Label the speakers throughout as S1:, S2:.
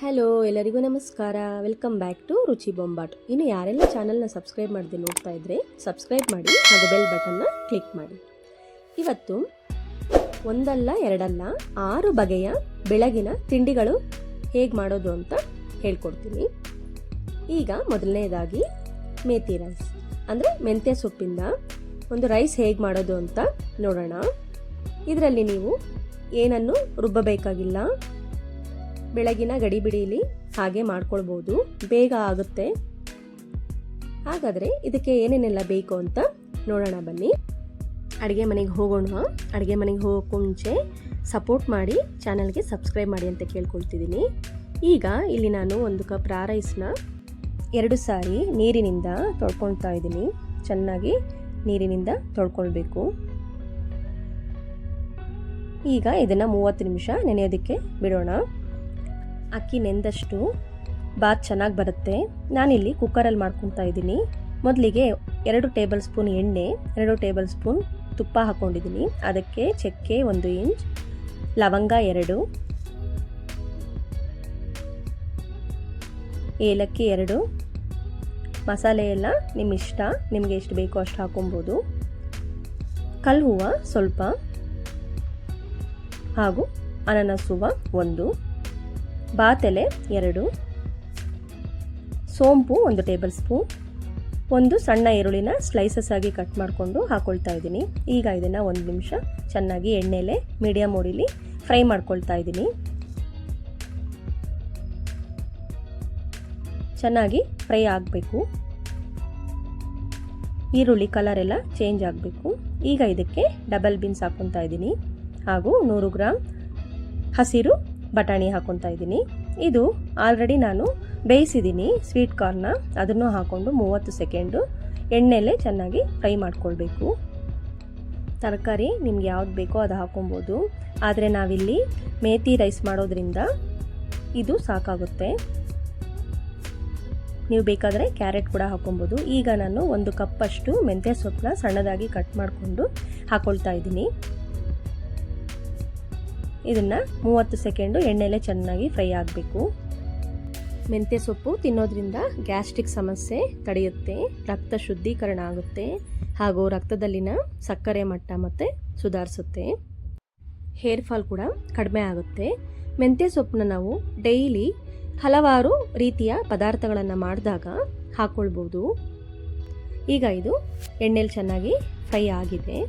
S1: Hello, ಎಲ್ಲರಿಗೂ ನಮಸ್ಕಾರ. Welcome back to ರುಚಿ ಬೊಂಬಾಟ್. ಇನ್ನು ಯಾರೆಲ್ಲ ಚಾನಲ್ನ ಸಬ್ಸ್ಕ್ರೈಬ್ ಮಾಡದೆ ನೋಡ್ತಾ ಇದ್ರೆ ಸಬ್ಸ್ಕ್ರೈಬ್ ಮಾಡಿ ಹಾಗೂ ಬೆಲ್ ಬಟನ್ನ ಕ್ಲಿಕ್ ಮಾಡಿ. ಇವತ್ತು ಒಂದಲ್ಲ ಎರಡಲ್ಲ 6 ಬಗೆಯ ಬೆಳಗಿನ ತಿಂಡಿಗಳು ಹೇಗೆ ಮಾಡೋದು ಅಂತ ಹೇಳ್ಕೊಡ್ತೀನಿ. ಈಗ ಮೊದಲನೇದಾಗಿ ಮೇಥಿ ರೈಸ್ ಅಂದರೆ ಮೆಂತ್ಯ ಸೊಪ್ಪಿಂದ ಒಂದು ರೈಸ್ ಹೇಗೆ ಮಾಡೋದು ಅಂತ ನೋಡೋಣ. ಇದರಲ್ಲಿ ನೀವು ಏನನ್ನು ರುಬ್ಬಬೇಕಾಗಿಲ್ಲ. ಬೆಳಗಿನ ಗಡಿಬಿಡಿಲಿ ಹಾಗೆ ಮಾಡ್ಕೊಳ್ಬೋದು, ಬೇಗ ಆಗುತ್ತೆ. ಹಾಗಾದರೆ ಇದಕ್ಕೆ ಏನೇನೆಲ್ಲ ಬೇಕು ಅಂತ ನೋಡೋಣ ಬನ್ನಿ. ಅಡುಗೆ ಮನೆಗೆ ಹೋಗೋಣ. ಅಡುಗೆ ಮನೆಗೆ ಹೋಗೋಕ್ಕೂ ಮುಂಚೆ ಸಪೋರ್ಟ್ ಮಾಡಿ ಚಾನಲ್ಗೆ ಸಬ್ಸ್ಕ್ರೈಬ್ ಮಾಡಿ ಅಂತ ಕೇಳ್ಕೊಳ್ತಿದ್ದೀನಿ. ಈಗ ಇಲ್ಲಿ ನಾನು 1 ಕಪ್ ರಾ ರೈಸ್ನ 2 ಸಾರಿ ನೀರಿನಿಂದ ತೊಳ್ಕೊಳ್ತಾ ಇದ್ದೀನಿ. ಚೆನ್ನಾಗಿ ನೀರಿನಿಂದ ತೊಳ್ಕೊಳ್ಬೇಕು. ಈಗ ಇದನ್ನು 30 ನಿಮಿಷ ನೆನೆಯೋದಕ್ಕೆ ಬಿಡೋಣ. ಅಕ್ಕಿ ನೆಂದಷ್ಟು ಬಾತ್ ಚೆನ್ನಾಗಿ ಬರುತ್ತೆ. ನಾನಿಲ್ಲಿ ಕುಕ್ಕರಲ್ಲಿ ಮಾಡ್ಕೊತಾ ಇದ್ದೀನಿ. ಮೊದಲಿಗೆ 2 ಟೇಬಲ್ ಸ್ಪೂನ್ ಎಣ್ಣೆ, 2 ಟೇಬಲ್ ಸ್ಪೂನ್ ತುಪ್ಪ ಹಾಕ್ಕೊಂಡಿದ್ದೀನಿ. ಅದಕ್ಕೆ ಚಕ್ಕೆ 1 ಇಂಚ್, ಲವಂಗ 2, ಏಲಕ್ಕಿ 2, ಮಸಾಲೆ ಎಲ್ಲ ನಿಮ್ಮ ಇಷ್ಟ, ನಿಮಗೆ ಎಷ್ಟು ಬೇಕೋ ಅಷ್ಟು ಹಾಕೊಬೋದು. ಕಲ್ಲು ಹೂವು ಸ್ವಲ್ಪ ಹಾಗೂ ಅನಾನಸ್ ಹೂವು 1, ಬಾತೆಲೆ 2, ಸೋಂಪು 1 ಟೇಬಲ್ ಸ್ಪೂನ್, 1 ಸಣ್ಣ ಈರುಳ್ಳಿನ ಸ್ಲೈಸಸ್ ಆಗಿ ಕಟ್ ಮಾಡಿಕೊಂಡು ಹಾಕೊಳ್ತಾ ಇದ್ದೀನಿ. ಈಗ ಇದನ್ನು 1 ನಿಮಿಷ ಚೆನ್ನಾಗಿ ಎಣ್ಣೆಲೆ ಮೀಡಿಯಮ್ ಉರಿಲಿ ಫ್ರೈ ಮಾಡ್ಕೊಳ್ತಾ ಇದ್ದೀನಿ. ಚೆನ್ನಾಗಿ ಫ್ರೈ ಆಗಬೇಕು. ಈರುಳ್ಳಿ ಕಲರ್ ಎಲ್ಲ ಚೇಂಜ್ ಆಗಬೇಕು. ಈಗ ಇದಕ್ಕೆ ಡಬಲ್ ಬೀನ್ಸ್ ಹಾಕ್ಕೊತಾ ಇದ್ದೀನಿ ಹಾಗೂ 100 ಗ್ರಾಮ್ ಹಸಿರು ಬಟಾಣಿ ಹಾಕ್ಕೊತಾ ಇದ್ದೀನಿ. ಇದು ಆಲ್ರೆಡಿ ನಾನು ಬೇಯಿಸಿದ್ದೀನಿ ಸ್ವೀಟ್ ಕಾರ್ನ. ಅದನ್ನು ಹಾಕ್ಕೊಂಡು 30 ಸೆಕೆಂಡು ಎಣ್ಣೆಲೆ ಚೆನ್ನಾಗಿ ಫ್ರೈ ಮಾಡ್ಕೊಳ್ಬೇಕು. ತರಕಾರಿ ನಿಮ್ಗೆ ಯಾವ್ದು ಬೇಕೋ ಅದು ಹಾಕೊಬೋದು, ಆದರೆ ನಾವಿಲ್ಲಿ ಮೇಥಿ ರೈಸ್ ಮಾಡೋದ್ರಿಂದ ಇದು ಸಾಕಾಗುತ್ತೆ. ನೀವು ಬೇಕಾದರೆ ಕ್ಯಾರೆಟ್ ಕೂಡ ಹಾಕೊಬೋದು. ಈಗ ನಾನು 1 ಕಪ್ಪಷ್ಟು ಮೆಂತ್ಯ ಸೊಪ್ಪನ್ನ ಸಣ್ಣದಾಗಿ ಕಟ್ ಮಾಡಿಕೊಂಡು ಹಾಕ್ಕೊಳ್ತಾ ಇದ್ದೀನಿ. ಇದನ್ನು 30 ಸೆಕೆಂಡು ಎಣ್ಣೆಲೆ ಚೆನ್ನಾಗಿ ಫ್ರೈ ಆಗಬೇಕು. ಮೆಂತ್ಯ ಸೊಪ್ಪು ತಿನ್ನೋದ್ರಿಂದ ಗ್ಯಾಸ್ಟ್ರಿಕ್ ಸಮಸ್ಯೆ ತಡೆಯುತ್ತೆ, ರಕ್ತ ಶುದ್ಧೀಕರಣ ಆಗುತ್ತೆ ಹಾಗೂ ರಕ್ತದಲ್ಲಿನ ಸಕ್ಕರೆ ಮಟ್ಟ ಮತ್ತು ಸುಧಾರಿಸುತ್ತೆ. ಹೇರ್ ಫಾಲ್ ಕೂಡ ಕಡಿಮೆ ಆಗುತ್ತೆ. ಮೆಂತ್ಯ ಸೊಪ್ಪನ್ನ ನಾವು ಡೈಲಿ ಹಲವಾರು ರೀತಿಯ ಪದಾರ್ಥಗಳನ್ನು ಮಾಡಿದಾಗ ಹಾಕ್ಕೊಳ್ಬೋದು. ಈಗ ಇದು ಎಣ್ಣೆಲಿ ಚೆನ್ನಾಗಿ ಫ್ರೈ ಆಗಿದೆ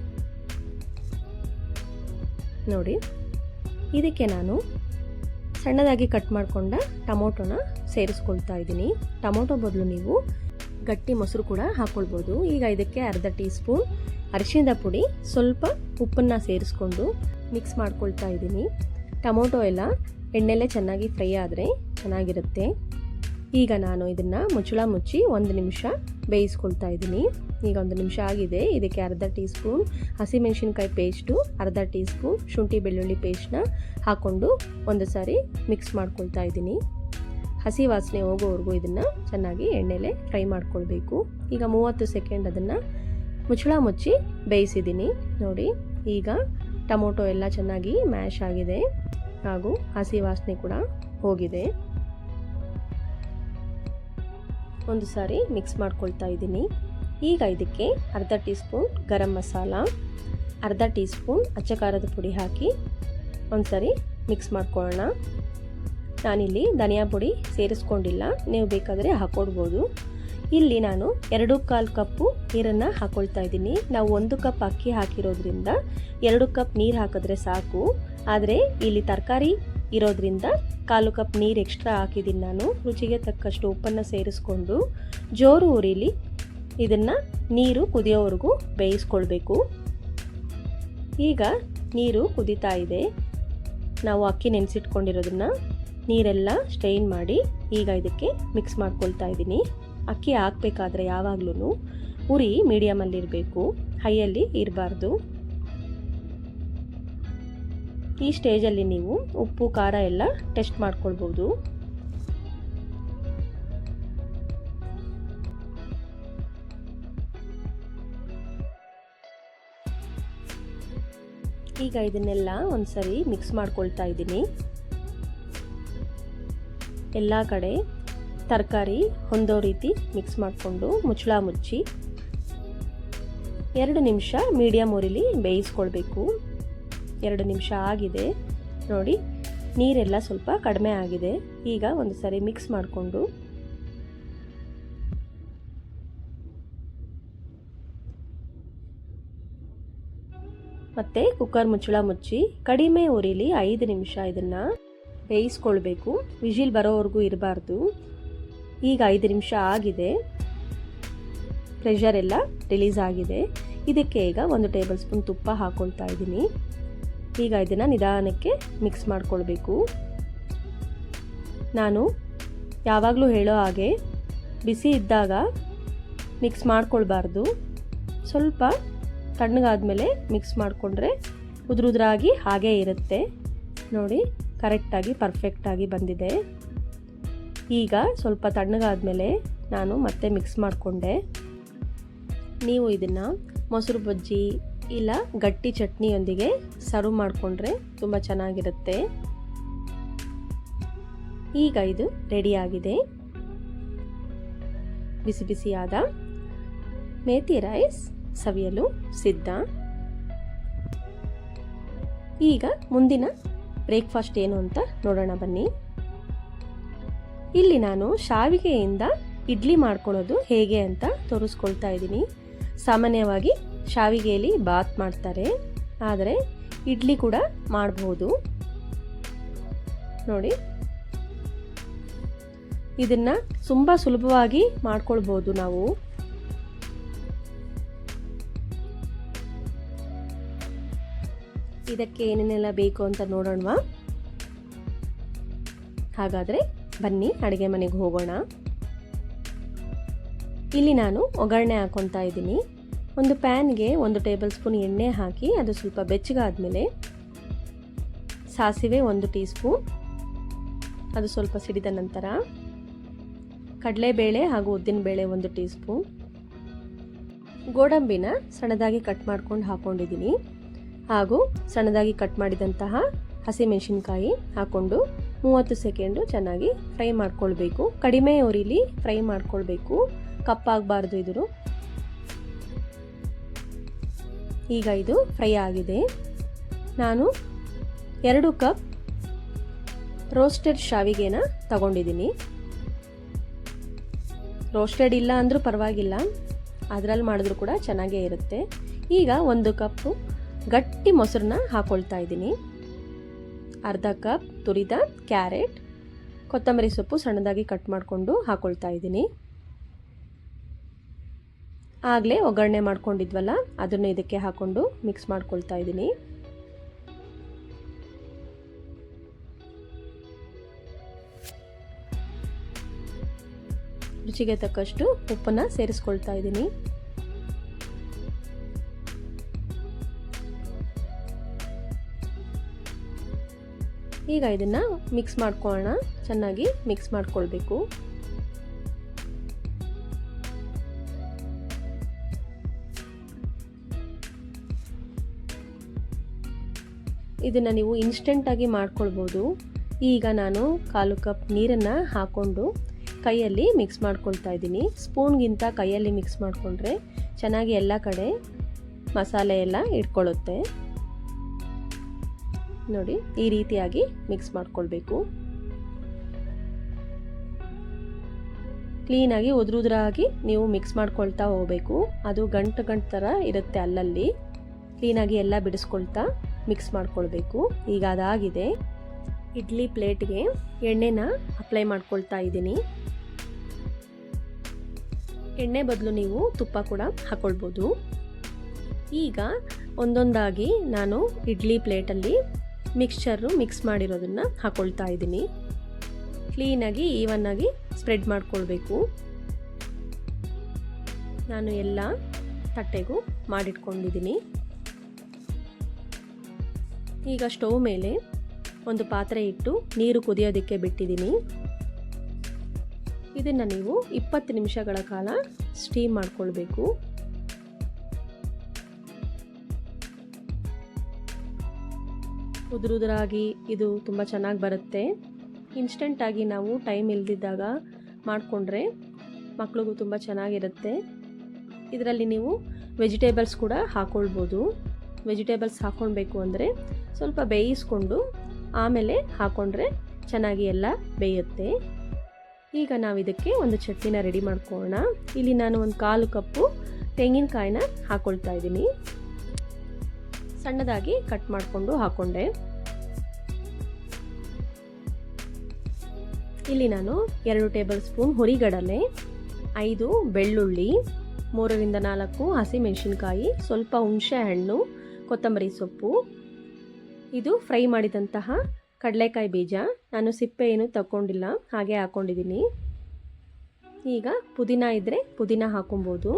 S1: ನೋಡಿ. ಇದಕ್ಕೆ ನಾನು ಸಣ್ಣದಾಗಿ ಕಟ್ ಮಾಡಿಕೊಂಡ ಟೊಮೊಟೊನ ಸೇರಿಸ್ಕೊಳ್ತಾ ಇದ್ದೀನಿ. ಟೊಮೊಟೊ ಬದಲು ನೀವು ಗಟ್ಟಿ ಮೊಸರು ಕೂಡ ಹಾಕ್ಕೊಳ್ಬೋದು. ಈಗ ಇದಕ್ಕೆ ಅರ್ಧ ಟೀ ಸ್ಪೂನ್ ಅರಿಶಿಣದ ಪುಡಿ, ಸ್ವಲ್ಪ ಉಪ್ಪನ್ನು ಸೇರಿಸ್ಕೊಂಡು ಮಿಕ್ಸ್ ಮಾಡ್ಕೊಳ್ತಾ ಇದ್ದೀನಿ. ಟೊಮೊಟೊ ಎಲ್ಲ ಎಣ್ಣೆಲೆ ಚೆನ್ನಾಗಿ ಫ್ರೈ ಆದರೆ ಚೆನ್ನಾಗಿರುತ್ತೆ. ಈಗ ನಾನು ಇದನ್ನು ಮುಚ್ಚಳ ಮುಚ್ಚಿ 1 ನಿಮಿಷ ಬೇಯಿಸ್ಕೊಳ್ತಾ ಇದ್ದೀನಿ. ಈಗ 1 ನಿಮಿಷ ಆಗಿದೆ. ಇದಕ್ಕೆ ಅರ್ಧ ಟೀ ಸ್ಪೂನ್ ಹಸಿಮೆಣಸಿನ್ಕಾಯಿ ಪೇಸ್ಟು, ಅರ್ಧ ಟೀ ಸ್ಪೂನ್ ಶುಂಠಿ ಬೆಳ್ಳುಳ್ಳಿ ಪೇಸ್ಟ್ನ ಹಾಕ್ಕೊಂಡು ಒಂದು ಸಾರಿ ಮಿಕ್ಸ್ ಮಾಡ್ಕೊಳ್ತಾ ಇದ್ದೀನಿ. ಹಸಿ ವಾಸನೆ ಹೋಗೋವರೆಗೂ ಇದನ್ನು ಚೆನ್ನಾಗಿ ಎಣ್ಣೆಲೆ ಫ್ರೈ ಮಾಡ್ಕೊಳ್ಬೇಕು. ಈಗ 30 ಸೆಕೆಂಡ್ ಅದನ್ನು ಮುಚ್ಚಳ ಮುಚ್ಚಿ ಬೇಯಿಸಿದ್ದೀನಿ ನೋಡಿ. ಈಗ ಟೊಮೊಟೊ ಎಲ್ಲ ಚೆನ್ನಾಗಿ ಮ್ಯಾಶ್ ಆಗಿದೆ ಹಾಗೂ ಹಸಿ ವಾಸನೆ ಕೂಡ ಹೋಗಿದೆ. ಒಂದು ಸಾರಿ ಮಿಕ್ಸ್ ಮಾಡ್ಕೊಳ್ತಾ ಇದ್ದೀನಿ. ಈಗ ಇದಕ್ಕೆ ಅರ್ಧ ಟೀ ಸ್ಪೂನ್ ಗರಂ ಮಸಾಲ, ಅರ್ಧ ಟೀ ಸ್ಪೂನ್ ಅಚ್ಚ ಖಾರದ ಪುಡಿ ಹಾಕಿ ಒಂದು ಸಾರಿ ಮಿಕ್ಸ್ ಮಾಡ್ಕೊಳ್ಳೋಣ. ನಾನಿಲ್ಲಿ ಧನಿಯಾ ಪುಡಿ ಸೇರಿಸ್ಕೊಂಡಿಲ್ಲ, ನೀವು ಬೇಕಾದರೆ ಹಾಕ್ಕೊಡ್ಬೋದು. ಇಲ್ಲಿ ನಾನು 2.25 ಕಪ್ಪು ನೀರನ್ನು ಹಾಕ್ಕೊಳ್ತಾ ಇದ್ದೀನಿ. ನಾವು 1 ಕಪ್ ಅಕ್ಕಿ ಹಾಕಿರೋದ್ರಿಂದ 2 ಕಪ್ ನೀರು ಹಾಕಿದ್ರೆ ಸಾಕು. ಆದರೆ ಇಲ್ಲಿ ತರಕಾರಿ ಇರೋದ್ರಿಂದ 1/4 ಕಪ್ ನೀರು ಎಕ್ಸ್ಟ್ರಾ ಹಾಕಿದ್ದೀನಿ ನಾನು. ರುಚಿಗೆ ತಕ್ಕಷ್ಟು ಉಪ್ಪನ್ನು ಸೇರಿಸ್ಕೊಂಡು ಜೋರು ಉರಿಲಿ ಇದನ್ನು ನೀರು ಕುದಿಯೋವರೆಗೂ ಬೇಯಿಸ್ಕೊಳ್ಬೇಕು. ಈಗ ನೀರು ಕುದೀತಾ ಇದೆ. ನಾವು ಅಕ್ಕಿ ನೆನೆಸಿಟ್ಕೊಂಡಿರೋದನ್ನು ನೀರೆಲ್ಲ ಸ್ಟ್ರೈನ್ ಮಾಡಿ ಈಗ ಇದಕ್ಕೆ ಮಿಕ್ಸ್ ಮಾಡ್ಕೊಳ್ತಾ ಇದ್ದೀನಿ. ಅಕ್ಕಿ ಹಾಕಬೇಕಾದ್ರೆ ಯಾವಾಗಲೂ ಉರಿ ಮೀಡಿಯಮಲ್ಲಿರಬೇಕು, ಹೈಯಲ್ಲಿ ಇರಬಾರ್ದು. ಈ ಸ್ಟೇಜಲ್ಲಿ ನೀವು ಉಪ್ಪು ಖಾರ ಎಲ್ಲ ಟೆಸ್ಟ್ ಮಾಡ್ಕೊಳ್ಬೋದು. ಈಗ ಇದನ್ನೆಲ್ಲ ಒಂದ್ಸರಿ ಮಿಕ್ಸ್ ಮಾಡ್ಕೊಳ್ತಾ ಇದ್ದೀನಿ. ಎಲ್ಲ ಕಡೆ ತರಕಾರಿ ಹೊಂದೋ ರೀತಿ ಮಿಕ್ಸ್ ಮಾಡಿಕೊಂಡು ಮುಚ್ಚಳ ಮುಚ್ಚಿ 2 ನಿಮಿಷ ಮೀಡಿಯಮ್ ಉರಿಲಿ ಬೇಯಿಸ್ಕೊಳ್ಬೇಕು. 2 ನಿಮಿಷ ಆಗಿದೆ ನೋಡಿ, ನೀರೆಲ್ಲ ಸ್ವಲ್ಪ ಕಡಿಮೆ ಆಗಿದೆ. ಈಗ ಒಂದು ಸರಿ ಮಿಕ್ಸ್ ಮಾಡಿಕೊಂಡು ಮತ್ತೆ ಕುಕ್ಕರ್ ಮುಚ್ಚಳ ಮುಚ್ಚಿ ಕಡಿಮೆ ಉರಿಲಿ 5 ನಿಮಿಷ ಇದನ್ನು ಬೇಯಿಸ್ಕೊಳ್ಬೇಕು. ವಿಜಿಲ್ ಬರೋವರೆಗೂ ಇರಬಾರ್ದು. ಈಗ 5 ನಿಮಿಷ ಆಗಿದೆ, ಪ್ರೆಷರ್ ಎಲ್ಲ ರಿಲೀಸ್ ಆಗಿದೆ. ಇದಕ್ಕೆ ಈಗ 1 ಟೇಬಲ್ ಸ್ಪೂನ್ ತುಪ್ಪ ಹಾಕ್ಕೊಳ್ತಾ ಇದ್ದೀನಿ. ಈಗ ಇದನ್ನು ನಿಧಾನಕ್ಕೆ ಮಿಕ್ಸ್ ಮಾಡಿಕೊಳ್ಬೇಕು. ನಾನು ಯಾವಾಗಲೂ ಹೇಳೋ ಹಾಗೆ ಬಿಸಿ ಇದ್ದಾಗ ಮಿಕ್ಸ್ ಮಾಡ್ಕೊಳ್ಬಾರ್ದು. ಸ್ವಲ್ಪ ತಣ್ಣಗಾದ್ಮೇಲೆ ಮಿಕ್ಸ್ ಮಾಡಿಕೊಂಡ್ರೆ ಉದುರುದ್ರಾಗಿ ಹಾಗೇ ಇರುತ್ತೆ. ನೋಡಿ, ಕರೆಕ್ಟಾಗಿ ಪರ್ಫೆಕ್ಟಾಗಿ ಬಂದಿದೆ. ಈಗ ಸ್ವಲ್ಪ ತಣ್ಣಗಾದ್ಮೇಲೆ ನಾನು ಮತ್ತೆ ಮಿಕ್ಸ್ ಮಾಡಿಕೊಂಡೆ. ನೀವು ಇದನ್ನು ಮೊಸರು ಬಜ್ಜಿ ಇಲ್ಲ ಗಟ್ಟಿ ಚಟ್ನಿಯೊಂದಿಗೆ ಸರ್ವ್ ಮಾಡಿಕೊಂಡ್ರೆ ತುಂಬ ಚೆನ್ನಾಗಿರುತ್ತೆ. ಈಗ ಇದು ರೆಡಿಯಾಗಿದೆ. ಬಿಸಿ ಬಿಸಿಯಾದ ಮೇಥಿ ರೈಸ್ ಸವಿಯಲು ಸಿದ್ಧ. ಈಗ ಮುಂದಿನ ಬ್ರೇಕ್ಫಾಸ್ಟ್ ಏನು ಅಂತ ನೋಡೋಣ ಬನ್ನಿ. ಇಲ್ಲಿ ನಾನು ಶಾವಿಗೆಯಿಂದ ಇಡ್ಲಿ ಮಾಡ್ಕೊಳ್ಳೋದು ಹೇಗೆ ಅಂತ ತೋರಿಸ್ಕೊಳ್ತಾ ಇದ್ದೀನಿ. ಸಾಮಾನ್ಯವಾಗಿ ಶಾವಿಗೆಯಲ್ಲಿ ಬಾತ್ ಮಾಡ್ತಾರೆ, ಆದರೆ ಇಡ್ಲಿ ಕೂಡ ಮಾಡಬಹುದು. ನೋಡಿ, ಇದನ್ನು ತುಂಬ ಸುಲಭವಾಗಿ ಮಾಡ್ಕೊಳ್ಬೋದು ನಾವು. ಇದಕ್ಕೆ ಏನೇನೆಲ್ಲ ಬೇಕು ಅಂತ ನೋಡೋಣವಾ? ಹಾಗಾದರೆ ಬನ್ನಿ ಅಡುಗೆ ಮನೆಗೆ ಹೋಗೋಣ. ಇಲ್ಲಿ ನಾನು ಒಗ್ಗರಣೆ ಹಾಕ್ಕೊತಾ ಇದ್ದೀನಿ. ಒಂದು ಪ್ಯಾನ್ಗೆ 1 ಟೇಬಲ್ ಸ್ಪೂನ್ ಎಣ್ಣೆ ಹಾಕಿ ಅದು ಸ್ವಲ್ಪ ಬೆಚ್ಚಗಾದ್ಮೇಲೆ ಸಾಸಿವೆ 1 ಟೀ ಸ್ಪೂನ್, ಅದು ಸ್ವಲ್ಪ ಸಿಡಿದ ನಂತರ ಕಡಲೆಬೇಳೆ ಹಾಗೂ ಉದ್ದಿನಬೇಳೆ 1 ಟೀ ಸ್ಪೂನ್, ಗೋಡಂಬಿನ ಸಣ್ಣದಾಗಿ ಕಟ್ ಮಾಡ್ಕೊಂಡು ಹಾಕ್ಕೊಂಡಿದ್ದೀನಿ, ಹಾಗೂ ಸಣ್ಣದಾಗಿ ಕಟ್ ಮಾಡಿದಂತಹ ಹಸಿಮೆಣಸಿನಕಾಯಿ ಹಾಕ್ಕೊಂಡು 30 ಸೆಕೆಂಡು ಚೆನ್ನಾಗಿ ಫ್ರೈ ಮಾಡ್ಕೊಳ್ಬೇಕು. ಕಡಿಮೆ ಉರಿಲಿ ಫ್ರೈ ಮಾಡ್ಕೊಳ್ಬೇಕು, ಕಪ್ಪಾಗಬಾರ್ದು ಇದು. ಈಗ ಇದು ಫ್ರೈ ಆಗಿದೆ. ನಾನು 2 ಕಪ್ ರೋಸ್ಟೆಡ್ ಶಾವಿಗೆನ ತಗೊಂಡಿದ್ದೀನಿ. ರೋಸ್ಟೆಡ್ ಇಲ್ಲ ಅಂದರೂ ಪರವಾಗಿಲ್ಲ, ಅದರಲ್ಲಿ ಮಾಡಿದ್ರೂ ಕೂಡ ಚೆನ್ನಾಗೇ ಇರುತ್ತೆ. ಈಗ 1 ಕಪ್ಪು ಗಟ್ಟಿ ಮೊಸರನ್ನ ಹಾಕ್ಕೊಳ್ತಾ ಇದ್ದೀನಿ. ಅರ್ಧ ಕಪ್ ತುರಿದ ಕ್ಯಾರೆಟ್, ಕೊತ್ತಂಬರಿ ಸೊಪ್ಪು ಸಣ್ಣದಾಗಿ ಕಟ್ ಮಾಡಿಕೊಂಡು ಹಾಕ್ಕೊಳ್ತಾ ಇದ್ದೀನಿ. ಆಗಲೇ ಒಗ್ಗರಣೆ ಮಾಡ್ಕೊಂಡಿದ್ವಲ್ಲ, ಅದನ್ನು ಇದಕ್ಕೆ ಹಾಕ್ಕೊಂಡು ಮಿಕ್ಸ್ ಮಾಡ್ಕೊಳ್ತಾ ಇದ್ದೀನಿ. ರುಚಿಗೆ ತಕ್ಕಷ್ಟು ಉಪ್ಪನ್ನು ಸೇರಿಸ್ಕೊಳ್ತಾ ಇದ್ದೀನಿ. ಈಗ ಇದನ್ನು ಮಿಕ್ಸ್ ಮಾಡ್ಕೊಳ್ಳೋಣ. ಚೆನ್ನಾಗಿ ಮಿಕ್ಸ್ ಮಾಡ್ಕೊಳ್ಬೇಕು. ಇದನ್ನು ನೀವು ಇನ್ಸ್ಟೆಂಟಾಗಿ ಮಾಡ್ಕೊಳ್ಬೋದು. ಈಗ ನಾನು 1/4 ಕಪ್ ನೀರನ್ನು ಹಾಕ್ಕೊಂಡು ಕೈಯಲ್ಲಿ ಮಿಕ್ಸ್ ಮಾಡ್ಕೊಳ್ತಾ ಇದ್ದೀನಿ. ಸ್ಪೂನ್ಗಿಂತ ಕೈಯಲ್ಲಿ ಮಿಕ್ಸ್ ಮಾಡಿಕೊಂಡ್ರೆ ಚೆನ್ನಾಗಿ ಎಲ್ಲ ಕಡೆ ಮಸಾಲೆ ಎಲ್ಲ ಇಟ್ಕೊಳ್ಳುತ್ತೆ. ನೋಡಿ, ಈ ರೀತಿಯಾಗಿ ಮಿಕ್ಸ್ ಮಾಡ್ಕೊಳ್ಬೇಕು. ಕ್ಲೀನಾಗಿ ಉದುರಾಗಿ ನೀವು ಮಿಕ್ಸ್ ಮಾಡ್ಕೊಳ್ತಾ ಹೋಗಬೇಕು. ಅದು ಗಂಟು ಥರ ಇರುತ್ತೆ ಅಲ್ಲಲ್ಲಿ. ಕ್ಲೀನಾಗಿ ಎಲ್ಲ ಬಿಡಿಸ್ಕೊಳ್ತಾ ಮಿಕ್ಸ್ ಮಾಡ್ಕೊಳ್ಬೇಕು. ಈಗ ಅದಾಗಿದೆ. ಇಡ್ಲಿ ಪ್ಲೇಟ್ಗೆ ಎಣ್ಣೆನ ಅಪ್ಲೈ ಮಾಡ್ಕೊಳ್ತಾ ಇದ್ದೀನಿ. ಎಣ್ಣೆ ಬದಲು ನೀವು ತುಪ್ಪ ಕೂಡ ಹಾಕ್ಕೊಳ್ಬೋದು. ಈಗ ಒಂದೊಂದಾಗಿ ನಾನು ಇಡ್ಲಿ ಪ್ಲೇಟಲ್ಲಿ ಮಿಕ್ಸ್ ಮಾಡಿರೋದನ್ನು ಹಾಕ್ಕೊಳ್ತಾ ಇದ್ದೀನಿ. ಕ್ಲೀನಾಗಿ ಈವನ್ನಾಗಿ ಸ್ಪ್ರೆಡ್ ಮಾಡ್ಕೊಳ್ಬೇಕು. ನಾನು ಎಲ್ಲ ತಟ್ಟೆಗೂ ಮಾಡಿಟ್ಕೊಂಡಿದ್ದೀನಿ. ಈಗ ಸ್ಟವ್ ಮೇಲೆ ಒಂದು ಪಾತ್ರೆ ಇಟ್ಟು ನೀರು ಕುದಿಯೋದಕ್ಕೆ ಬಿಟ್ಟಿದ್ದೀನಿ. ಇದನ್ನು ನೀವು 20 ನಿಮಿಷಗಳ ಕಾಲ ಸ್ಟೀಮ್ ಮಾಡ್ಕೊಳ್ಬೇಕು. ಉದುರಾಗಿ ಇದು ತುಂಬ ಚೆನ್ನಾಗಿ ಬರುತ್ತೆ. ಇನ್ಸ್ಟೆಂಟಾಗಿ ನಾವು ಟೈಮ್ ಇಲ್ದಿದ್ದಾಗ ಮಾಡಿಕೊಂಡ್ರೆ ಮಕ್ಳಿಗೂ ತುಂಬ ಚೆನ್ನಾಗಿರುತ್ತೆ. ಇದರಲ್ಲಿ ನೀವು ವೆಜಿಟೇಬಲ್ಸ್ ಕೂಡ ಹಾಕ್ಕೊಳ್ಬೋದು. ವೆಜಿಟೇಬಲ್ಸ್ ಹಾಕ್ಕೊಳ್ಬೇಕು ಅಂದರೆ ಸ್ವಲ್ಪ ಬೇಯಿಸ್ಕೊಂಡು ಆಮೇಲೆ ಹಾಕ್ಕೊಂಡ್ರೆ ಚೆನ್ನಾಗಿ ಎಲ್ಲ ಬೇಯುತ್ತೆ. ಈಗ ನಾವು ಇದಕ್ಕೆ ಒಂದು ಚಟ್ನಿನ ರೆಡಿ ಮಾಡ್ಕೊಳ್ಳೋಣ. ಇಲ್ಲಿ ನಾನು ಒಂದು 1/4 ಕಪ್ಪು ತೆಂಗಿನಕಾಯಿನ ಹಾಕ್ಕೊಳ್ತಾ ಇದ್ದೀನಿ. ಸಣ್ಣದಾಗಿ ಕಟ್ ಮಾಡಿಕೊಂಡು ಹಾಕ್ಕೊಂಡೆ. ಇಲ್ಲಿ ನಾನು 2 ಟೇಬಲ್ ಸ್ಪೂನ್ ಹುರಿಗಡಲೆ, 5 ಬೆಳ್ಳುಳ್ಳಿ, 3 ರಿಂದ 4 ಹಸಿಮೆಣಸಿನಕಾಯಿ, ಸ್ವಲ್ಪ ಹುಣಸೆ ಹಣ್ಣು, ಕೊತ್ತಂಬರಿ ಸೊಪ್ಪು, ಇದು ಫ್ರೈ ಮಾಡಿದಂತಹ ಕಡಲೆಕಾಯಿ ಬೀಜ. ನಾನು ಸಿಪ್ಪೆ ಏನು ತಗೊಂಡಿಲ್ಲ, ಹಾಗೆ ಹಾಕ್ಕೊಂಡಿದ್ದೀನಿ. ಈಗ ಪುದೀನ ಇದ್ದರೆ ಪುದೀನ ಹಾಕೊಬೋದು.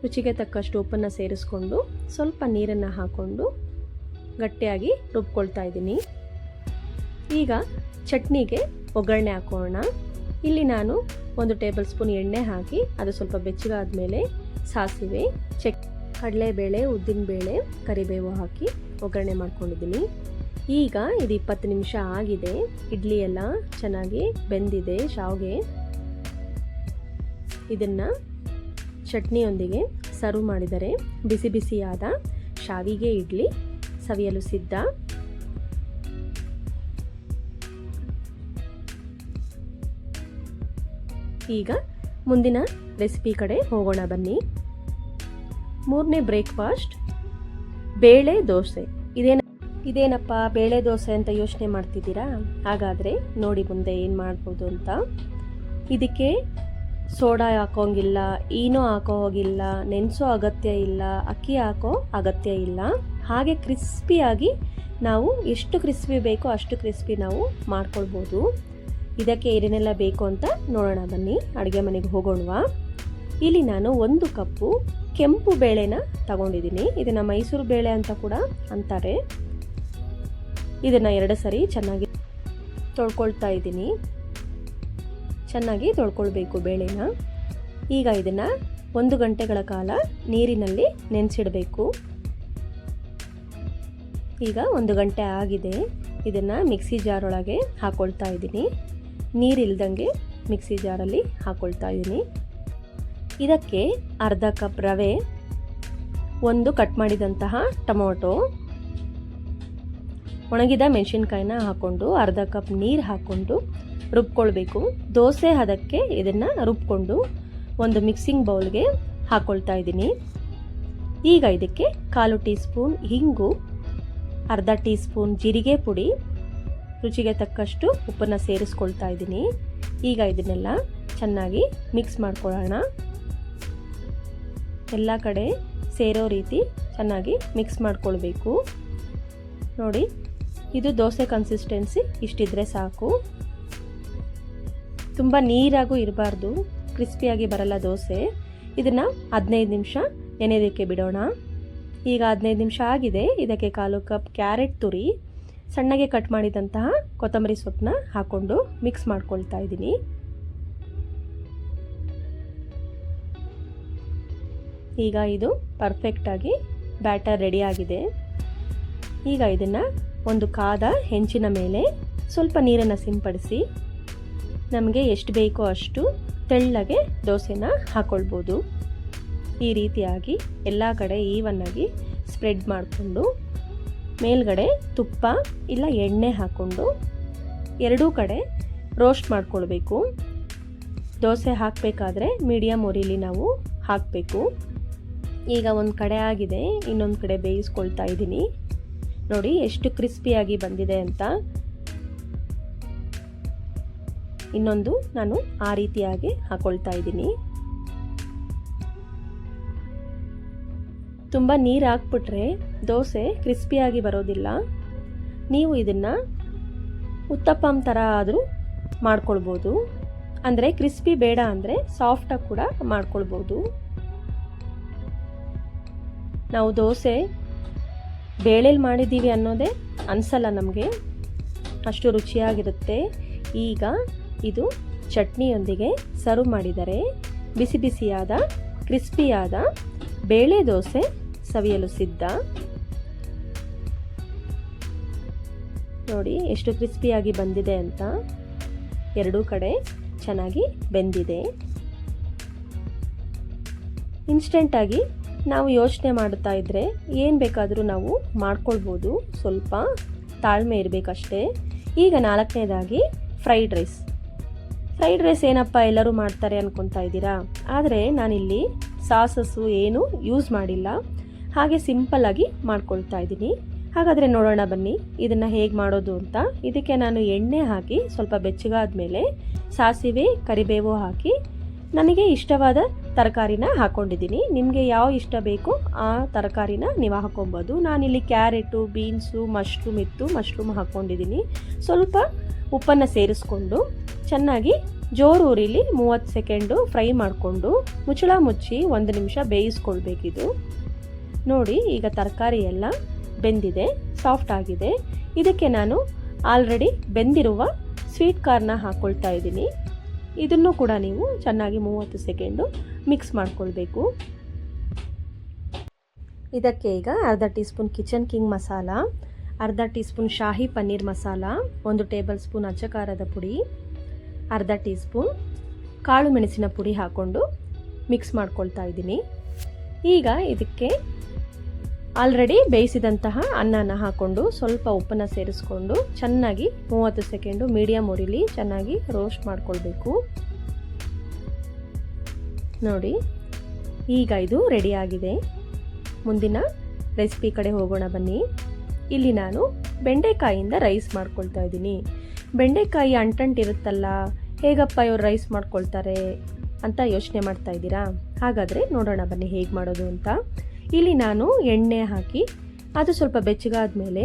S1: ರುಚಿಗೆ ತಕ್ಕಷ್ಟು ಉಪ್ಪನ್ನು ಸೇರಿಸ್ಕೊಂಡು ಸ್ವಲ್ಪ ನೀರನ್ನು ಹಾಕ್ಕೊಂಡು ಗಟ್ಟಿಯಾಗಿ ರುಬ್ಕೊಳ್ತಾ ಇದ್ದೀನಿ. ಈಗ ಚಟ್ನಿಗೆ ಒಗ್ಗರಣೆ ಹಾಕೋಣ. ಇಲ್ಲಿ ನಾನು 1 ಟೇಬಲ್ ಸ್ಪೂನ್ ಎಣ್ಣೆ ಹಾಕಿ ಅದು ಸ್ವಲ್ಪ ಬೆಚ್ಚಗಾದ್ಮೇಲೆ ಸಾಸಿವೆ, ಕಡಲೆಬೇಳೆ, ಉದ್ದಿನಬೇಳೆ, ಕರಿಬೇವು ಹಾಕಿ ಒಗ್ಗರಣೆ ಮಾಡ್ಕೊಂಡಿದ್ದೀನಿ. ಈಗ ಇದು 20 ನಿಮಿಷ ಆಗಿದೆ. ಇಡ್ಲಿ ಎಲ್ಲ ಚೆನ್ನಾಗಿ ಬೆಂದಿದೆ. ಶಾವಿಗೆ ಇದನ್ನು ಚಟ್ನಿಯೊಂದಿಗೆ ಸರ್ವ್ ಮಾಡಿದರೆ ಬಿಸಿ ಬಿಸಿಯಾದ ಶಾವಿಗೆ ಇಡ್ಲಿ ಸವಿಯಲು ಸಿದ್ಧ. ಈಗ ಮುಂದಿನ ರೆಸಿಪಿ ಕಡೆ ಹೋಗೋಣ ಬನ್ನಿ. 3ನೇ ಬ್ರೇಕ್ಫಾಸ್ಟ್ ಬೇಳೆ ದೋಸೆ. ಇದೇನಪ್ಪ ಬೇಳೆ ದೋಸೆ ಅಂತ ಯೋಚನೆ ಮಾಡ್ತಿದ್ದೀರಾ? ಹಾಗಾದರೆ ನೋಡಿ ಮುಂದೆ ಏನು ಮಾಡ್ಬೋದು ಅಂತ. ಇದಕ್ಕೆ ಸೋಡಾ ಹಾಕೋಂಗಿಲ್ಲ, ಈನೋ ಹಾಕೋ ಹೋಗಿಲ್ಲ, ನೆನೆಸೋ ಅಗತ್ಯ ಇಲ್ಲ, ಅಕ್ಕಿ ಹಾಕೋ ಅಗತ್ಯ ಇಲ್ಲ. ಹಾಗೆ ಕ್ರಿಸ್ಪಿಯಾಗಿ ನಾವು ಎಷ್ಟು ಕ್ರಿಸ್ಪಿ ಬೇಕೋ ಅಷ್ಟು ಕ್ರಿಸ್ಪಿ ನಾವು ಮಾಡ್ಕೊಳ್ಬೋದು. ಇದಕ್ಕೆ ಏನೇನೆಲ್ಲ ಬೇಕು ಅಂತ ನೋಡೋಣ ಬನ್ನಿ. ಅಡುಗೆ ಮನೆಗೆ ಹೋಗೋಣವಾ? ಇಲ್ಲಿ ನಾನು 1 ಕಪ್ಪು ಕೆಂಪು ಬೇಳೆನ ತಗೊಂಡಿದ್ದೀನಿ. ಇದನ್ನು ಮೈಸೂರು ಬೇಳೆ ಅಂತ ಕೂಡ ಅಂತಾರೆ. ಇದನ್ನು 2 ಸರಿ ಚೆನ್ನಾಗಿ ತೊಳ್ಕೊಳ್ತಾ ಇದ್ದೀನಿ. ಚೆನ್ನಾಗಿ ತೊಳ್ಕೊಳ್ಬೇಕು ಬೇಳೆನ. ಈಗ ಇದನ್ನು 1 ಗಂಟೆಗಳ ಕಾಲ ನೀರಿನಲ್ಲಿ ನೆನೆಸಿಡಬೇಕು. ಈಗ 1 ಗಂಟೆ ಆಗಿದೆ. ಇದನ್ನು ಮಿಕ್ಸಿ ಜಾರ್ ಒಳಗೆ ಹಾಕ್ಕೊಳ್ತಾ ಇದ್ದೀನಿ. ನೀರಿಲ್ದಂಗೆ ಮಿಕ್ಸಿ ಜಾರಲ್ಲಿ ಹಾಕ್ಕೊಳ್ತಾ ಇದ್ದೀನಿ. ಇದಕ್ಕೆ ಅರ್ಧ ಕಪ್ ರವೆ, 1 ಕಟ್ ಮಾಡಿದಂತಹ ಟೊಮೊಟೊ, ಒಣಗಿದ ಮೆಣಸಿನ್ಕಾಯಿನ ಹಾಕ್ಕೊಂಡು ಅರ್ಧ ಕಪ್ ನೀರು ಹಾಕ್ಕೊಂಡು ರುಬ್ಕೊಳ್ಬೇಕು. ದೋಸೆ ಹದಕ್ಕೆ ಇದನ್ನು ರುಬ್ಕೊಂಡು ಒಂದು ಮಿಕ್ಸಿಂಗ್ ಬೌಲ್ಗೆ ಹಾಕ್ಕೊಳ್ತಾ ಇದ್ದೀನಿ. ಈಗ ಇದಕ್ಕೆ 1/4 ಟೀ ಸ್ಪೂನ್ ಹಿಂಗು, ಅರ್ಧ ಟೀ ಸ್ಪೂನ್ ಜೀರಿಗೆ ಪುಡಿ, ರುಚಿಗೆ ತಕ್ಕಷ್ಟು ಉಪ್ಪನ್ನು ಸೇರಿಸ್ಕೊಳ್ತಾ ಇದ್ದೀನಿ. ಈಗ ಇದನ್ನೆಲ್ಲ ಚೆನ್ನಾಗಿ ಮಿಕ್ಸ್ ಮಾಡ್ಕೊಳ್ಳೋಣ. ಎಲ್ಲ ಕಡೆ ಸೇರೋ ರೀತಿ ಚೆನ್ನಾಗಿ ಮಿಕ್ಸ್ ಮಾಡ್ಕೊಳ್ಬೇಕು. ನೋಡಿ, ಇದು ದೋಸೆ ಕನ್ಸಿಸ್ಟೆನ್ಸಿ ಇಷ್ಟಿದ್ರೆ ಸಾಕು. ತುಂಬ ನೀರಾಗೂ ಇರಬಾರ್ದು, ಕ್ರಿಸ್ಪಿಯಾಗಿ ಬರಲ್ಲ ದೋಸೆ. ಇದನ್ನು 15 ನಿಮಿಷ ನೆನೆಯೋದಕ್ಕೆ ಬಿಡೋಣ. ಈಗ 15 ನಿಮಿಷ ಆಗಿದೆ. ಇದಕ್ಕೆ 1/4 ಕಪ್ ಕ್ಯಾರೆಟ್ ತುರಿ, ಸಣ್ಣಗೆ ಕಟ್ ಮಾಡಿದಂತಹ ಕೊತ್ತಂಬರಿ ಸೊಪ್ಪನ್ನ ಹಾಕ್ಕೊಂಡು ಮಿಕ್ಸ್ ಮಾಡ್ಕೊಳ್ತಾ ಇದ್ದೀನಿ. ಈಗ ಇದು ಪರ್ಫೆಕ್ಟಾಗಿ ಬ್ಯಾಟರ್ ರೆಡಿ ಆಗಿದೆ. ಈಗ ಇದನ್ನು ಒಂದು ಕಾದ ಹೆಂಚಿನ ಮೇಲೆ ಸ್ವಲ್ಪ ನೀರನ್ನು ಸಿಂಪಡಿಸಿ ನಮಗೆ ಎಷ್ಟು ಬೇಕೋ ಅಷ್ಟು ತೆಳ್ಳಗೆ ದೋಸೆನ ಹಾಕ್ಕೊಳ್ಬೋದು. ಈ ರೀತಿಯಾಗಿ ಎಲ್ಲ ಕಡೆ ಈವನ್ನಾಗಿ ಸ್ಪ್ರೆಡ್ ಮಾಡಿಕೊಂಡು ಮೇಲ್ಗಡೆ ತುಪ್ಪ ಇಲ್ಲ ಎಣ್ಣೆ ಹಾಕ್ಕೊಂಡು 2 ಕಡೆ ರೋಸ್ಟ್ ಮಾಡ್ಕೊಳ್ಬೇಕು. ದೋಸೆ ಹಾಕಬೇಕಾದ್ರೆ ಮೀಡಿಯಮ್ ಉರಿಲಿ ನಾವು ಹಾಕಬೇಕು. ಈಗ ಒಂದು ಕಡೆ ಆಗಿದೆ, ಇನ್ನೊಂದು ಕಡೆ ಬೇಯಿಸ್ಕೊಳ್ತಾ ಇದ್ದೀನಿ. ನೋಡಿ ಎಷ್ಟು ಕ್ರಿಸ್ಪಿಯಾಗಿ ಬಂದಿದೆ ಅಂತ. ಇನ್ನೊಂದು ನಾನು ಆ ರೀತಿಯಾಗಿ ಹಾಕೊಳ್ತಾ ಇದ್ದೀನಿ. ತುಂಬ ನೀರು ಹಾಕ್ಬಿಟ್ರೆ ದೋಸೆ ಕ್ರಿಸ್ಪಿಯಾಗಿ ಬರೋದಿಲ್ಲ. ನೀವು ಇದನ್ನು ಉತ್ತಪ್ಪಂ ಥರ ಆದರೂ ಮಾಡ್ಕೊಳ್ಬೋದು. ಅಂದರೆ ಕ್ರಿಸ್ಪಿ ಬೇಡ ಅಂದರೆ ಸಾಫ್ಟಾಗಿ ಕೂಡ ಮಾಡ್ಕೊಳ್ಬೋದು. ನಾವು ದೋಸೆ ಬೇಳೆಲಿ ಮಾಡಿದ್ದೀವಿ ಅನ್ನೋದೇ ಅನಿಸಲ್ಲ ನಮಗೆ, ಅಷ್ಟು ರುಚಿಯಾಗಿರುತ್ತೆ. ಈಗ ಇದು ಚಟ್ನಿಯೊಂದಿಗೆ ಸರ್ವ್ ಮಾಡಿದರೆ ಬಿಸಿ ಬಿಸಿಯಾದ ಕ್ರಿಸ್ಪಿಯಾದ ಬೇಳೆ ದೋಸೆ ಸವಿಯಲು ಸಿದ್ಧ. ನೋಡಿ ಎಷ್ಟು ಕ್ರಿಸ್ಪಿಯಾಗಿ ಬಂದಿದೆ ಅಂತ. ಎರಡೂ ಕಡೆ ಚೆನ್ನಾಗಿ ಬೆಂದಿದೆ. ಇನ್ಸ್ಟೆಂಟಾಗಿ ನಾವು ಯೋಚನೆ ಮಾಡ್ತಾ ಇದ್ದರೆ ಏನು ಬೇಕಾದರೂ ನಾವು ಮಾಡ್ಕೊಳ್ಬೋದು, ಸ್ವಲ್ಪ ತಾಳ್ಮೆ ಇರಬೇಕಷ್ಟೇ. ಈಗ 4ನೇದಾಗಿ ಫ್ರೈಡ್ ರೈಸ್ ಏನಪ್ಪ ಎಲ್ಲರೂ ಮಾಡ್ತಾರೆ ಅಂದ್ಕೊತಾ ಇದ್ದೀರಾ, ಆದರೆ ನಾನಿಲ್ಲಿ ಸಾಸಸ್ಸು ಏನು ಯೂಸ್ ಮಾಡಿಲ್ಲ, ಹಾಗೆ ಸಿಂಪಲ್ಲಾಗಿ ಮಾಡ್ಕೊಳ್ತಾ ಇದ್ದೀನಿ. ಹಾಗಾದರೆ ನೋಡೋಣ ಬನ್ನಿ ಇದನ್ನು ಹೇಗೆ ಮಾಡೋದು ಅಂತ. ಇದಕ್ಕೆ ನಾನು ಎಣ್ಣೆ ಹಾಕಿ ಸ್ವಲ್ಪ ಬೆಚ್ಚಗಾದ ಮೇಲೆ ಸಾಸಿವೆ ಕರಿಬೇವು ಹಾಕಿ ನನಗೆ ಇಷ್ಟವಾದ ತರಕಾರಿನ ಹಾಕ್ಕೊಂಡಿದ್ದೀನಿ. ನಿಮಗೆ ಯಾವ ಇಷ್ಟ ಬೇಕೋ ಆ ತರಕಾರಿನ ನೀವು ಹಾಕ್ಕೊಬೋದು. ನಾನಿಲ್ಲಿ ಕ್ಯಾರೆಟು, ಬೀನ್ಸು, ಮಶ್ರೂಮ್ ಹಾಕ್ಕೊಂಡಿದ್ದೀನಿ. ಸ್ವಲ್ಪ ಉಪ್ಪನ್ನು ಸೇರಿಸ್ಕೊಂಡು ಚೆನ್ನಾಗಿ ಜೋರೂರಿಲಿ 30 ಸೆಕೆಂಡು ಫ್ರೈ ಮಾಡಿಕೊಂಡು ಮುಚ್ಚಳ ಮುಚ್ಚಿ 1 ನಿಮಿಷ ಬೇಯಿಸ್ಕೊಳ್ಬೇಕಿದು. ನೋಡಿ ಈಗ ತರಕಾರಿ ಎಲ್ಲ ಬೆಂದಿದೆ, ಸಾಫ್ಟ್ ಆಗಿದೆ. ಇದಕ್ಕೆ ನಾನು ಆಲ್ರೆಡಿ ಬೆಂದಿರುವ ಸ್ವೀಟ್ ಕಾರ್ನ ಹಾಕ್ಕೊಳ್ತಾ ಇದ್ದೀನಿ. ಇದನ್ನು ಕೂಡ ನೀವು ಚೆನ್ನಾಗಿ 30 ಸೆಕೆಂಡು ಮಿಕ್ಸ್ ಮಾಡ್ಕೊಳ್ಬೇಕು. ಇದಕ್ಕೆ ಈಗ ಅರ್ಧ tea spoon kitchen king masala, ಅರ್ಧ ಟೀ ಸ್ಪೂನ್ ಶಾಹಿ ಪನ್ನೀರ್ ಮಸಾಲ, 1 ಟೇಬಲ್ ಸ್ಪೂನ್ ಅಚ್ಚ ಖಾರದ ಪುಡಿ, ಅರ್ಧ ಟೀ ಸ್ಪೂನ್ ಕಾಳು ಮೆಣಸಿನ ಪುಡಿ ಹಾಕ್ಕೊಂಡು ಮಿಕ್ಸ್ ಮಾಡ್ಕೊಳ್ತಾ ಇದ್ದೀನಿ. ಈಗ ಇದಕ್ಕೆ ಆಲ್ರೆಡಿ ಬೇಯಿಸಿದಂತಹ ಅನ್ನನ ಹಾಕ್ಕೊಂಡು ಸ್ವಲ್ಪ ಉಪ್ಪನ್ನು ಸೇರಿಸ್ಕೊಂಡು ಚೆನ್ನಾಗಿ 30 ಸೆಕೆಂಡು ಮೀಡಿಯಮ್ ಉರಿಲಿ ಚೆನ್ನಾಗಿ ರೋಸ್ಟ್ ಮಾಡ್ಕೊಳ್ಬೇಕು. ನೋಡಿ ಈಗ ಇದು ರೆಡಿಯಾಗಿದೆ. ಮುಂದಿನ ರೆಸಿಪಿ ಕಡೆ ಹೋಗೋಣ ಬನ್ನಿ. ಇಲ್ಲಿ ನಾನು ಬೆಂಡೆಕಾಯಿಯಿಂದ ರೈಸ್ ಮಾಡ್ಕೊಳ್ತಾ ಇದ್ದೀನಿ. ಬೆಂಡೆಕಾಯಿ ಅಂಟಂಟಿರುತ್ತಲ್ಲ, ಹೇಗಪ್ಪ ಇವ್ರು ರೈಸ್ ಮಾಡ್ಕೊಳ್ತಾರೆ ಅಂತ ಯೋಚನೆ ಮಾಡ್ತಾ ಇದ್ದೀರಾ? ಹಾಗಾದರೆ ನೋಡೋಣ ಬನ್ನಿ ಹೇಗೆ ಮಾಡೋದು ಅಂತ. ಇಲ್ಲಿ ನಾನು ಎಣ್ಣೆ ಹಾಕಿ ಅದು ಸ್ವಲ್ಪ ಬೆಚ್ಚಗಾದ ಮೇಲೆ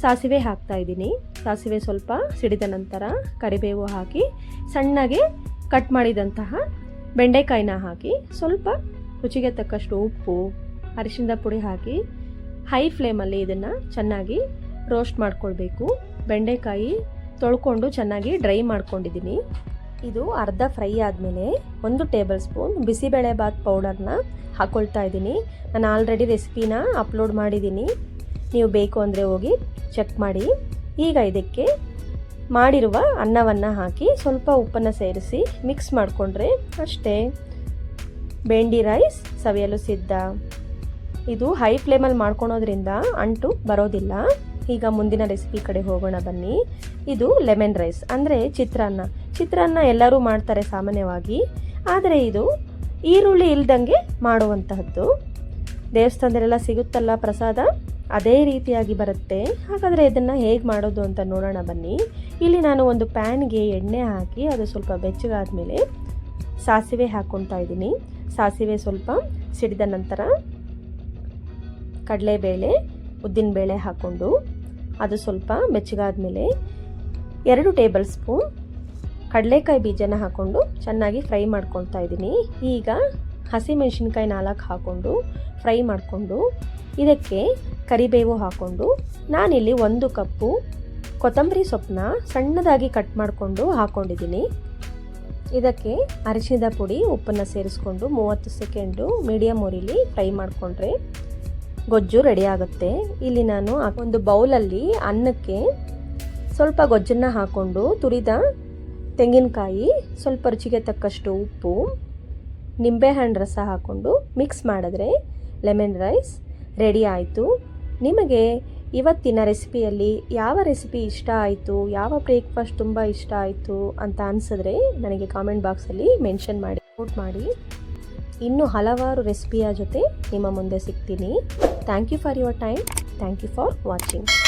S1: ಸಾಸಿವೆ ಹಾಕ್ತಾ ಇದ್ದೀನಿ. ಸಾಸಿವೆ ಸ್ವಲ್ಪ ಸಿಡಿದ ನಂತರ ಕರಿಬೇವು ಹಾಕಿ ಸಣ್ಣಗೆ ಕಟ್ ಮಾಡಿದಂತಹ ಬೆಂಡೆಕಾಯಿನ ಹಾಕಿ ಸ್ವಲ್ಪ ರುಚಿಗೆ ತಕ್ಕಷ್ಟು ಉಪ್ಪು, ಅರಿಶಿಣದ ಪುಡಿ ಹಾಕಿ ಹೈ ಫ್ಲೇಮಲ್ಲಿ ಇದನ್ನು ಚೆನ್ನಾಗಿ ರೋಸ್ಟ್ ಮಾಡ್ಕೊಳ್ಬೇಕು. ಬೆಂಡೆಕಾಯಿ ತೊಳ್ಕೊಂಡು ಚೆನ್ನಾಗಿ ಡ್ರೈ ಮಾಡ್ಕೊಂಡಿದ್ದೀನಿ. ಇದು ಅರ್ಧ ಫ್ರೈ ಆದಮೇಲೆ 1 ಟೇಬಲ್ ಸ್ಪೂನ್ ಬಿಸಿಬೇಳೆಬಾತ್ ಪೌಡರ್ನ ಹಾಕ್ಕೊಳ್ತಾ ಇದ್ದೀನಿ. ನಾನು ಆಲ್ರೆಡಿ ರೆಸಿಪಿನ ಅಪ್ಲೋಡ್ ಮಾಡಿದ್ದೀನಿ, ನೀವು ಬೇಕು ಅಂದರೆ ಹೋಗಿ ಚೆಕ್ ಮಾಡಿ. ಈಗ ಇದಕ್ಕೆ ಮಾಡಿರುವ ಅನ್ನವನ್ನು ಹಾಕಿ ಸ್ವಲ್ಪ ಉಪ್ಪನ್ನು ಸೇರಿಸಿ ಮಿಕ್ಸ್ ಮಾಡಿಕೊಂಡ್ರೆ ಅಷ್ಟೇ, ಬೆಂಡಿ ರೈಸ್ ಸವಿಯಲು ಸಿದ್ಧ. ಇದು ಹೈ ಫ್ಲೇಮಲ್ಲಿ ಮಾಡ್ಕೊಳೋದ್ರಿಂದ ಅಂಟು ಬರೋದಿಲ್ಲ. ಈಗ ಮುಂದಿನ ರೆಸಿಪಿ ಕಡೆ ಹೋಗೋಣ ಬನ್ನಿ. ಇದು ಲೆಮನ್ ರೈಸ್ ಅಂದರೆ ಚಿತ್ರಾನ್ನ ಎಲ್ಲರೂ ಮಾಡ್ತಾರೆ ಸಾಮಾನ್ಯವಾಗಿ, ಆದರೆ ಇದು ಈರುಳ್ಳಿ ಇಲ್ದಂಗೆ ಮಾಡುವಂತಹದ್ದು. ದೇವಸ್ಥಾನದಲ್ಲೆಲ್ಲ ಸಿಗುತ್ತಲ್ಲ ಪ್ರಸಾದ, ಅದೇ ರೀತಿಯಾಗಿ ಬರುತ್ತೆ. ಹಾಗಾದರೆ ಇದನ್ನು ಹೇಗೆ ಮಾಡೋದು ಅಂತ ನೋಡೋಣ ಬನ್ನಿ. ಇಲ್ಲಿ ನಾನು ಒಂದು ಪ್ಯಾನ್ಗೆ ಎಣ್ಣೆ ಹಾಕಿ ಅದು ಸ್ವಲ್ಪ ಬೆಚ್ಚಗಾದ ಮೇಲೆ ಸಾಸಿವೆ ಹಾಕ್ಕೊಳ್ತಾ ಇದ್ದೀನಿ. ಸಾಸಿವೆ ಸ್ವಲ್ಪ ಸಿಡಿದ ನಂತರ ಕಡಲೆಬೇಳೆ, ಉದ್ದಿನಬೇಳೆ ಹಾಕ್ಕೊಂಡು ಅದು ಸ್ವಲ್ಪ ಬೆಚ್ಚಗಾದ ಮೇಲೆ 2 ಟೇಬಲ್ ಸ್ಪೂನ್ ಕಡಲೆಕಾಯಿ ಬೀಜನ ಹಾಕ್ಕೊಂಡು ಚೆನ್ನಾಗಿ ಫ್ರೈ ಮಾಡ್ಕೊಳ್ತಾ ಇದ್ದೀನಿ. ಈಗ ಹಸಿಮೆಣಸಿನ್ಕಾಯಿ 4 ಹಾಕ್ಕೊಂಡು ಫ್ರೈ ಮಾಡಿಕೊಂಡು ಇದಕ್ಕೆ ಕರಿಬೇವು ಹಾಕ್ಕೊಂಡು ನಾನಿಲ್ಲಿ 1 ಕಪ್ಪು ಕೊತ್ತಂಬರಿ ಸೊಪ್ಪನ್ನ ಸಣ್ಣದಾಗಿ ಕಟ್ ಮಾಡಿಕೊಂಡು ಹಾಕ್ಕೊಂಡಿದ್ದೀನಿ. ಇದಕ್ಕೆ ಅರಿಶಿಣದ ಪುಡಿ, ಉಪ್ಪನ್ನು ಸೇರಿಸ್ಕೊಂಡು 30 ಸೆಕೆಂಡು ಮೀಡಿಯಮ್ ಉರಿಲಿ ಫ್ರೈ ಮಾಡಿಕೊಂಡ್ರೆ ಗೊಜ್ಜು ರೆಡಿ ಆಗುತ್ತೆ. ಇಲ್ಲಿ ನಾನು ಒಂದು ಬೌಲಲ್ಲಿ ಅನ್ನಕ್ಕೆ ಸ್ವಲ್ಪ ಗೊಜ್ಜನ್ನು ಹಾಕ್ಕೊಂಡು ತುರಿದ ತೆಂಗಿನಕಾಯಿ, ಸ್ವಲ್ಪ ರುಚಿಗೆ ತಕ್ಕಷ್ಟು ಉಪ್ಪು, ನಿಂಬೆಹಣ್ಣು ರಸ ಹಾಕ್ಕೊಂಡು ಮಿಕ್ಸ್ ಮಾಡಿದ್ರೆ ಲೆಮನ್ ರೈಸ್ ರೆಡಿ ಆಯಿತು. ನಿಮಗೆ ಇವತ್ತಿನ ರೆಸಿಪಿಯಲ್ಲಿ ಯಾವ ರೆಸಿಪಿ ಇಷ್ಟ ಆಯಿತು, ಯಾವ ಬ್ರೇಕ್ಫಾಸ್ಟ್ ತುಂಬ ಇಷ್ಟ ಆಯಿತು ಅಂತ ಅನಿಸಿದ್ರೆ ನನಗೆ ಕಾಮೆಂಟ್ ಬಾಕ್ಸಲ್ಲಿ ಮೆನ್ಷನ್ ಮಾಡಿ, ಸಪೋರ್ಟ್ ಮಾಡಿ. ಇನ್ನೂ ಹಲವಾರು ರೆಸಿಪಿಯ ಜೊತೆ ನಿಮ್ಮ ಮುಂದೆ ಸಿಗ್ತೀನಿ. Thank you for your time. Thank you for watching.